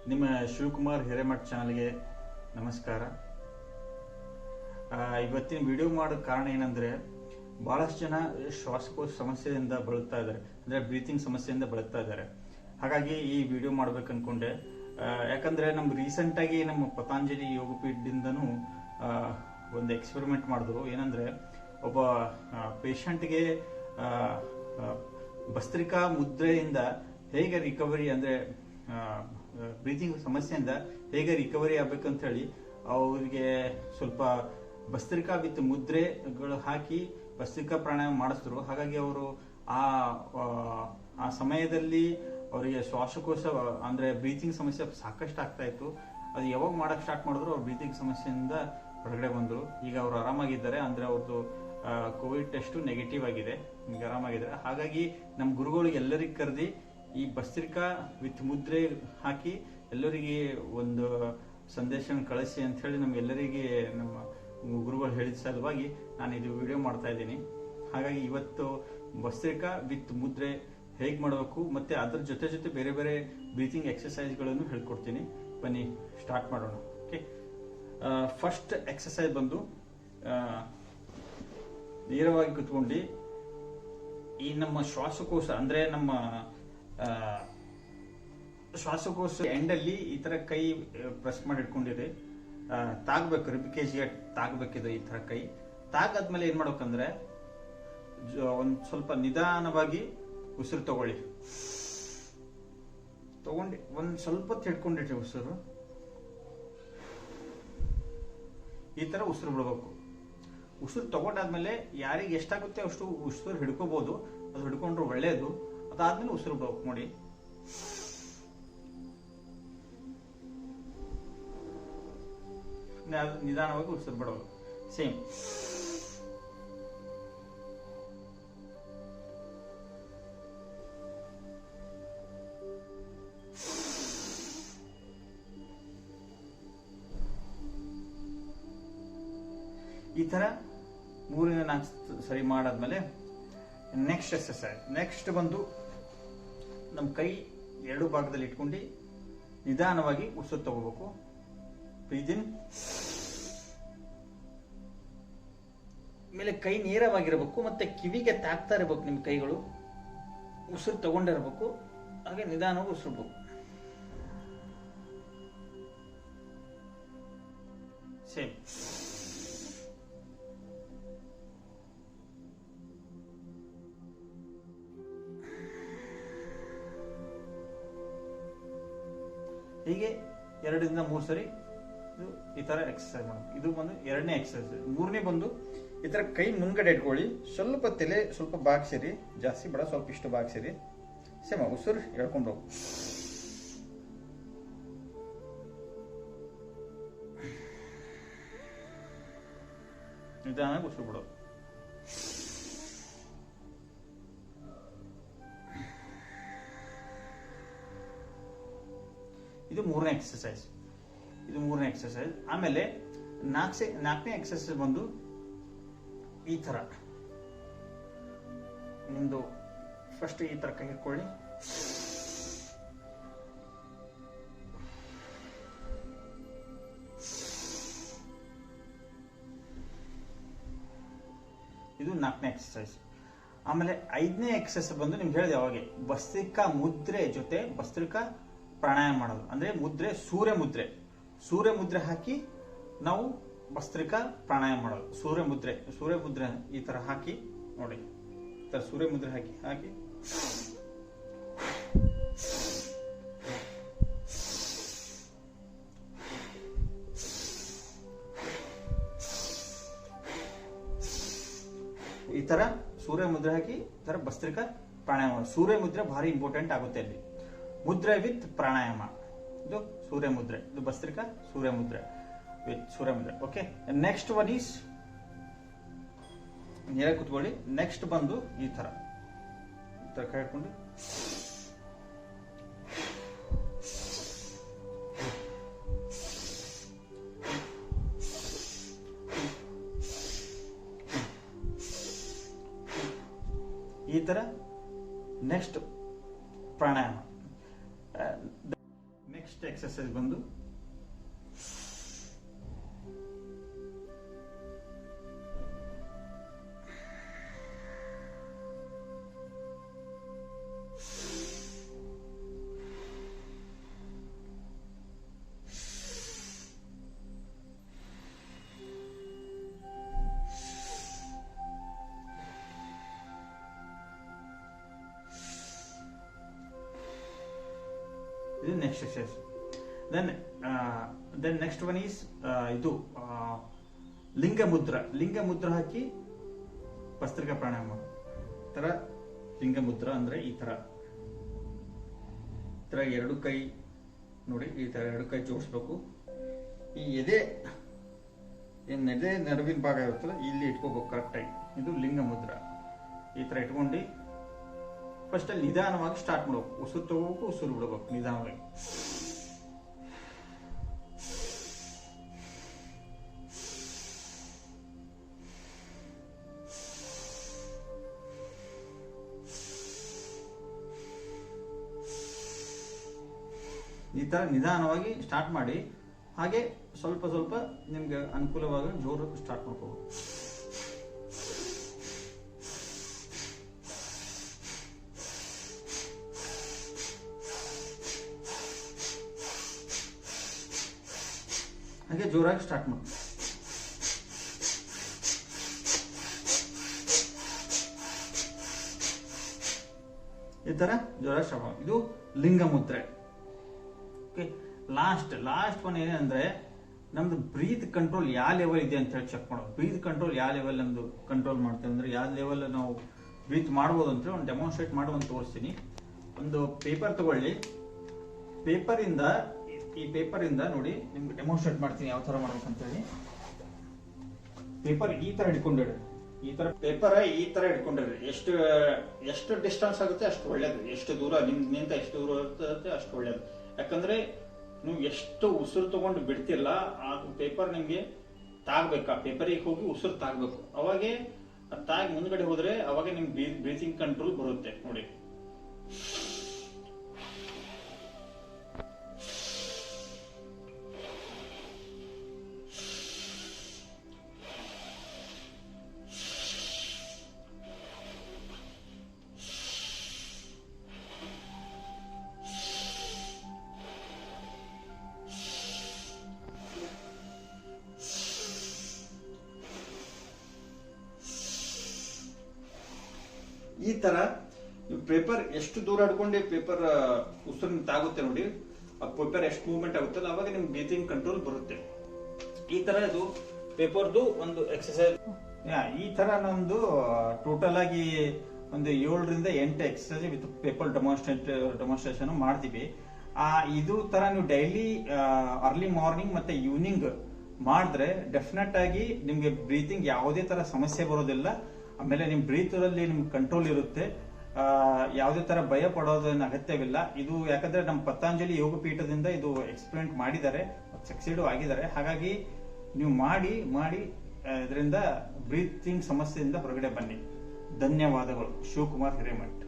ನಿಮ್ಮ ಶಿವಕುಮಾರ್ ಹಿರೇಮಠ್ ಚಾನಲ್ಗೆ ನಮಸ್ಕಾರ. ಇವತ್ತಿನ ವಿಡಿಯೋ ಮಾಡೋ ಕಾರಣ ಏನಂದ್ರೆ, ಬಹಳಷ್ಟು ಜನ ಶ್ವಾಸಕೋಶ ಸಮಸ್ಯೆಯಿಂದ ಬಳಲ್ತಾ ಇದ್ದಾರೆ, ಅಂದ್ರೆ ಬ್ರೀತಿಂಗ್ ಸಮಸ್ಯೆಯಿಂದ ಬಳಲ್ತಾ ಇದ್ದಾರೆ. ಹಾಗಾಗಿ ಈ ವಿಡಿಯೋ ಮಾಡ್ಬೇಕು ಅನ್ಕೊಂಡೆ. ಯಾಕಂದ್ರೆ ರೀಸೆಂಟ್ ಆಗಿ ನಮ್ಮ ಪತಾಂಜಲಿ ಯೋಗಪೀಠದಿಂದನೂ ಒಂದು ಎಕ್ಸ್ಪೆರಿಮೆಂಟ್ ಮಾಡಿದ್ರು. ಏನಂದ್ರೆ, ಒಬ್ಬ ಪೇಷಂಟ್ಗೆ ಭಸ್ತ್ರಿಕಾ ಮುದ್ರೆಯಿಂದ ಹೇಗೆ ರಿಕವರಿ, ಅಂದ್ರೆ ಬ್ರೀತಿಂಗ್ ಸಮಸ್ಯೆಯಿಂದ ಹೇಗೆ ರಿಕವರಿ ಆಗ್ಬೇಕಂತ ಹೇಳಿ ಅವರಿಗೆ ಸ್ವಲ್ಪ ಭಸ್ತ್ರಿಕಾ ವಿತ್ ಮುದ್ರೆಗಳು ಹಾಕಿ ಭಸ್ತ್ರಿಕಾ ಪ್ರಾಣಾಯಾಮ ಮಾಡಿಸಿದ್ರು. ಹಾಗಾಗಿ ಅವರು ಆ ಸಮಯದಲ್ಲಿ ಅವರಿಗೆ ಶ್ವಾಸಕೋಶ ಅಂದ್ರೆ ಬ್ರೀತಿಂಗ್ ಸಮಸ್ಯೆ ಸಾಕಷ್ಟು ಆಗ್ತಾ ಇತ್ತು. ಅದು ಯಾವಾಗ ಮಾಡಕ್ ಸ್ಟಾರ್ಟ್ ಮಾಡಿದ್ರು ಅವ್ರು ಬ್ರೀತಿಂಗ್ ಸಮಸ್ಯೆಯಿಂದ ಹೊರಗಡೆ ಬಂದ್ರು. ಈಗ ಅವರು ಆರಾಮಾಗಿದ್ದಾರೆ. ಅಂದ್ರೆ ಅವ್ರದ್ದು ಕೋವಿಡ್ ಟೆಸ್ಟ್ ನೆಗೆಟಿವ್ ಆಗಿದೆ, ಈಗ ಆರಾಮಾಗಿದ್ದಾರೆ. ಹಾಗಾಗಿ ನಮ್ಮ ಗುರುಗಳಿಗೆ ಎಲ್ಲರಿಗೆ ಕರೆದಿ ಈ ಭಸ್ತ್ರಿಕಾ ವಿತ್ ಮುದ್ರೆ ಹಾಕಿ ಎಲ್ಲರಿಗೆ ಒಂದು ಸಂದೇಶ ಕಳಿಸಿ ಅಂತ ಹೇಳಿ ನಮ್ಗೆಲ್ಲರಿಗೆ ನಮ್ಮ ಗುರುಗಳು ಹೇಳಿದ ಸಲುವಾಗಿ ನಾನು ಇದು ವಿಡಿಯೋ ಮಾಡ್ತಾ ಇದ್ದೀನಿ. ಹಾಗಾಗಿ ಇವತ್ತು ಭಸ್ತ್ರಿಕಾ ವಿತ್ ಮುದ್ರೆ ಹೇಗೆ ಮಾಡಬೇಕು ಮತ್ತೆ ಅದ್ರ ಜೊತೆ ಜೊತೆ ಬೇರೆ ಬೇರೆ ಬ್ರೀತಿಂಗ್ ಎಕ್ಸರ್ಸೈಸ್ಗಳನ್ನು ಹೇಳ್ಕೊಡ್ತೀನಿ. ಬನ್ನಿ ಸ್ಟಾರ್ಟ್ ಮಾಡೋಣ. ಓಕೆ, ಫಸ್ಟ್ ಎಕ್ಸರ್ಸೈಸ್ ಬಂದು ನೇರವಾಗಿ ಕುತ್ಕೊಂಡು ಈ ನಮ್ಮ ಶ್ವಾಸಕೋಶ ಅಂದ್ರೆ ನಮ್ಮ ಶ್ವಾಸಕೋಶ ಎಂಡಲ್ಲಿ ಈ ತರ ಕೈ ಪ್ರೆಸ್ ಮಾಡಿ ಇಟ್ಕೊಂಡಿರಿ. ತಾಗ್ಬೇಕು, ರಿಬಿಕೇಜ್ಗೆ ತಾಗ್ಬೇಕಿದೆ ಈ ತರ ಕೈ. ತಾಗಾದ್ಮೇಲೆ ಏನ್ ಮಾಡ್ಬೇಕಂದ್ರೆ ಒಂದ್ ಸ್ವಲ್ಪ ನಿಧಾನವಾಗಿ ಉಸಿರು ತಗೊಂಡು ಒಂದ್ ಸ್ವಲ್ಪ ತಿಳ್ಕೊಂಡಿಟ್ರಿ ಉಸಿರು. ಈ ತರ ಉಸಿರು ಬಿಡ್ಬೇಕು. ಉಸಿರು ತಗೊಂಡಾದ್ಮೇಲೆ ಯಾರಿಗೆ ಎಷ್ಟಾಗುತ್ತೆ ಅಷ್ಟು ಉಸಿರು ಹಿಡ್ಕೋಬಹುದು. ಅದು ಹಿಡ್ಕೊಂಡ್ರೆ ಒಳ್ಳೇದು. ಅದಾದ್ಮೇಲೆ ಉಸಿರು ಬಿಡ್ಬೇಕು. ನೋಡಿ, ನಿಧಾನವಾಗಿ ಉಸಿರು ಬಿಡೋದು. ಸೇಮ್ ಈ ತರ 3-4 ಸರಿ ಮಾಡಾದ್ಮೇಲೆ ನೆಕ್ಸ್ಟ್ ಎಕ್ಸರ್ಸೈಸ್. ನೆಕ್ಸ್ಟ್ ಬಂದು ನಮ್ಮ ಕೈ ಎರಡು ಭಾಗದಲ್ಲಿ ಇಟ್ಕೊಂಡು ನಿಧಾನವಾಗಿ ಉಸಿರು ತಗೋಬೇಕು. ಬ್ರೀತ್ ಇನ್. ಆಮೇಲೆ ಕೈ ನೇರವಾಗಿರಬೇಕು ಮತ್ತೆ ಕಿವಿಗೆ ತಾಕ್ತಾ ಇರಬೇಕು ನಿಮ್ಮ ಕೈಗಳು. ಉಸಿರು ತಗೊಂಡಿರಬೇಕು. ಹಾಗೆ ನಿಧಾನವಾಗಿ ಉಸಿರು ಬಿಡಬೇಕು. ಸೇಮ್. ಹೀಗೆ 2-3 ಸರಿ ಈ ತರ ಎಕ್ಸರ್ಸೈಸ್ ಮಾಡಬೇಕು. ಇದು ಬಂದು ಎರಡನೇ ಎಕ್ಸರ್ಸೈಸ್. ಮೂರನೇ ಬಂದು ಈ ತರ ಕೈ ಮುಂದ್ಗಡೆ ಇಟ್ಕೊಳ್ಳಿ. ಸ್ವಲ್ಪ ತಲೆ ಸ್ವಲ್ಪ ಬಾಗ್ಸಿರಿ, ಜಾಸ್ತಿ ಬೇಡ, ಸ್ವಲ್ಪ ಇಷ್ಟು ಬಾಗ್ಸಿರಿ. ಸೇಮ ಉಸಿರು ಎಳ್ಕೊಂಡು ಹೋಗು. ನಿಧಾನವಾಗಿ ಉಸಿರು ಬಿಡೋದು. ಇದು ಮೂರನೇ ಎಕ್ಸರ್ಸೈಸ್. ಆಮೇಲೆ ನಾಲ್ಕನೇ ಎಕ್ಸರ್ಸೈಸ್ ಬಂದು ಈ ತರ ನಿಮ್ದು ಫಸ್ಟ್ ಈ ತರ ಕೈ ಹಿಡ್ಕೊಳ್ಳಿ. ಇದು 4ನೇ ಎಕ್ಸರ್ಸೈಸ್. ಆಮೇಲೆ 5ನೇ ಎಕ್ಸರ್ಸೈಸ್ ಬಂದು ನಿಮ್ಗೆ ಹೇಳಿದೆ ಅವಾಗೆ, ಭಸ್ತ್ರಿಕಾ ಮುದ್ರೆ ಜೊತೆ ಭಸ್ತ್ರಿಕಾ ಪ್ರಾಣಾಯಾಮ ಮಾಡೋದು. ಅಂದ್ರೆ ಮುದ್ರೆ ಸೂರ್ಯ ಮುದ್ರೆ ಹಾಕಿ ನಾವು ಭಸ್ತ್ರಿಕಾ ಪ್ರಾಣಾಯಾಮ ಮಾಡೋದು. ಸೂರ್ಯ ಮುದ್ರೆ ಈ ತರ ಹಾಕಿ ನೋಡಿ. ಈ ತರ ಸೂರ್ಯ ಮುದ್ರೆ ಹಾಕಿ ಈ ತರ ಸೂರ್ಯ ಮುದ್ರೆ ಹಾಕಿ ಈ ತರ ಭಸ್ತ್ರಿಕಾ ಪ್ರಾಣಾಯಾಮ. ಸೂರ್ಯ ಮುದ್ರೆ ಭಾರಿ ಇಂಪಾರ್ಟೆಂಟ್ ಆಗುತ್ತೆ ಅಲ್ಲಿ. ಮುದ್ರೆ ವಿತ್ ಪ್ರಾಣಾಯಾಮ. ಇದು ಸೂರ್ಯ ಮುದ್ರೆ, ಇದು ಭಸ್ತ್ರಿಕಾ ಸೂರ್ಯ ಮುದ್ರೆ ವಿತ್ ಸೂರ್ಯ ಮುದ್ರೆ. ಓಕೆ, ನೆಕ್ಸ್ಟ್ ಒನ್ ಈಸ್ ನೇರ ಕುತ್ಕೊಳ್ಳಿ. ನೆಕ್ಸ್ಟ್ ಬಂದು ಈ ತರ ಕೈ ಹಿಡ್ಕೊಂಡು ಈ ತರ next pranayama. Next next exercise ಬಂದು ಇದು next exercise. Then next one is ಇದು ಲಿಂಗ ಮುದ್ರ ಹಾಕಿ ಭಸ್ತ್ರಿಕಾ ಪ್ರಾಣಾಯಾಮ. ತರ ಲಿಂಗ ಮುದ್ರ ಅಂದ್ರೆ ಈ ತರ ಎರಡು ಕೈ ನೋಡಿ, ಈ ತರ ಎರಡು ಕೈ ಜೋಡಿಸ್ಬೇಕು. ಈ ಎದೆ ನಡುವಿನ ಭಾಗ ಇರುತ್ತಲ್ಲ, ಇಲ್ಲಿ ಇಟ್ಕೋಬೇಕು ಕರೆಕ್ಟಾಗಿ. ಇದು ಲಿಂಗ ಮುದ್ರ. ಈ ತರ ಇಟ್ಕೊಂಡು ಫಸ್ಟ್ ಅಲ್ಲಿ ನಿಧಾನವಾಗಿ ಸ್ಟಾರ್ಟ್ ಮಾಡ್ಬೇಕು. ಉಸಿರು ತಗೋಬೇಕು, ಉಸಿರು ಬಿಡಬೇಕು ನಿಧಾನವಾಗಿ. ಈ ತರ ನಿಧಾನವಾಗಿ ಸ್ಟಾರ್ಟ್ ಮಾಡಿ. ಹಾಗೆ ಸ್ವಲ್ಪ ಸ್ವಲ್ಪ ನಿಮ್ಗೆ ಅನುಕೂಲವಾಗ ಜೋರು ಸ್ಟಾರ್ಟ್ ಮಾಡ್ಕೋಬೇಕು. ಹಾಗೆ ಜೋರಾಗಿ ಸ್ಟಾರ್ಟ್ ಮಾಡಿ. ಈ ತರ ಜೋರಾಗಿ ಸ್ಟಾರ್ಟ್ ಮಾಡಿ. ಇದು ಲಿಂಗ ಮುದ್ರೆ. ಓಕೆ, ಲಾಸ್ಟ್ ಒನ್ ಏನಂದ್ರೆ ನಮ್ದು ಬ್ರೀತ್ ಕಂಟ್ರೋಲ್ ಯಾವ ಲೆವೆಲ್ ಇದೆ ಅಂತ ಹೇಳಿ ಚೆಕ್ ಮಾಡೋದು. ಬ್ರೀತ್ ಕಂಟ್ರೋಲ್ ಯಾವ ಲೆವೆಲ್ ನಮ್ದು ಕಂಟ್ರೋಲ್ ಮಾಡ್ತೇವೆ ಅಂದ್ರೆ ಯಾವ ಲೆವೆಲ್ ನಾವು ಬ್ರೀತ್ ಮಾಡ್ಬೋದು ಅಂತ ಒಂದು ಡೆಮಾನ್ಸ್ಟ್ರೇಟ್ ಮಾಡುವಂತ ತೋರಿಸ್ತೀನಿ. ಒಂದು ಪೇಪರ್ ತಗೊಳ್ಳಿ. ಈ ಪೇಪರ್ ಇಂದ ನೋಡಿ ನಿಮ್ಗೆ ಡೆಮಾನ್ಸ್ಟ್ರೇಟ್ ಮಾಡ್ತೀನಿ ಯಾವ ತರ ಮಾಡ್ಬೇಕಂತ ಹೇಳಿ. ಪೇಪರ್ ಈ ತರ ಹಿಡ್ಕೊಂಡಿರಿ. ಈ ತರ ಪೇಪರ್ ಈ ತರ ಹಿಡ್ಕೊಂಡಿರಿ. ಎಷ್ಟು ಡಿಸ್ಟೆನ್ಸ್ ಆಗುತ್ತೆ ಅಷ್ಟು ಒಳ್ಳೇದು. ಎಷ್ಟು ದೂರ ನಿಮ್ಗಿಂತ ಎಷ್ಟು ದೂರ ಇರುತ್ತೆ ಅಷ್ಟು ಒಳ್ಳೇದು. ಯಾಕಂದ್ರೆ ನೀವು ಎಷ್ಟು ಉಸಿರು ತಗೊಂಡು ಬಿಡ್ತಿಲ್ಲ, ಆ ಪೇಪರ್ ನಿಮ್ಗೆ ತಾಗ್ಬೇಕು. ಆ ಪೇಪರಿಗೆ ಹೋಗಿ ಉಸಿರು ತಾಗ್ಬೇಕು. ಅವಾಗೆ ತಾಗಿ ಮುಂದ್ಗಡೆ ಹೋದ್ರೆ ಅವಾಗ ನಿಮ್ ಬ್ರೀತಿಂಗ್ ಕಂಟ್ರೋಲ್ ಬರುತ್ತೆ ನೋಡಿ. ಈ ತರ ಪೇಪರ್ ಎಷ್ಟು ದೂರ ಹಿಡ್ಕೊಂಡು ಪೇಪರ್ ಉಸಿರು ತಾಗುತ್ತೆ ನೋಡಿ. ಆ ಪೇಪರ್ ಎಷ್ಟು ಮೂವ್ಮೆಂಟ್ ಆಗುತ್ತಲ್ಲ ಅವಾಗ ನಿಮ್ ಬ್ರೀತಿಂಗ್ ಕಂಟ್ರೋಲ್ ಬರುತ್ತೆ. ಈ ತರ ಇದು ಪೇಪರ್ದು ಒಂದು ಎಕ್ಸರ್ಸೈಸ್. ಈ ತರ ನಮ್ದು ಟೋಟಲ್ ಆಗಿ ಒಂದು 7ರಿಂದ 8 ಎಕ್ಸರ್ಸೈಸ್ ವಿತ್ ಪೇಪರ್ ಡೆಮಾನ್ಸ್ಟ್ರೇಷನ್ ಮಾಡ್ತೀವಿ. ಇದು ತರ ನೀವು ಡೈಲಿ ಅರ್ಲಿ ಮಾರ್ನಿಂಗ್ ಮತ್ತೆ ಈವ್ನಿಂಗ್ ಮಾಡಿದ್ರೆ ಡೆಫಿನೆಟ್ ಆಗಿ ನಿಮ್ಗೆ ಬ್ರೀತಿಂಗ್ ಯಾವುದೇ ತರ ಸಮಸ್ಯೆ ಬರೋದಿಲ್ಲ. ಆಮೇಲೆ ನಿಮ್ ಬ್ರೀತ್ ಅಲ್ಲಿ ನಿಮ್ಗೆ ಕಂಟ್ರೋಲ್ ಇರುತ್ತೆ. ಯಾವುದೇ ತರ ಭಯ ಪಡೋದನ್ನ ಅಗತ್ಯವಿಲ್ಲ. ಇದು ಯಾಕಂದ್ರೆ ನಮ್ಮ ಪತಂಜಲಿ ಯೋಗ ಪೀಠದಿಂದ ಇದು ಎಕ್ಸ್ಪೆರಿಮೆಂಟ್ ಮಾಡಿದ್ದಾರೆ, ಸಕ್ಸೀಡ್ ಆಗಿದ್ದಾರೆ. ಹಾಗಾಗಿ ನೀವು ಮಾಡಿ ಇದರಿಂದ ಬ್ರೀತಿಂಗ್ ಸಮಸ್ಯೆಯಿಂದ ಹೊರಗಡೆ ಬನ್ನಿ. ಧನ್ಯವಾದಗಳು. ಶಿವಕುಮಾರ್ ಹಿರೇಮಠ್.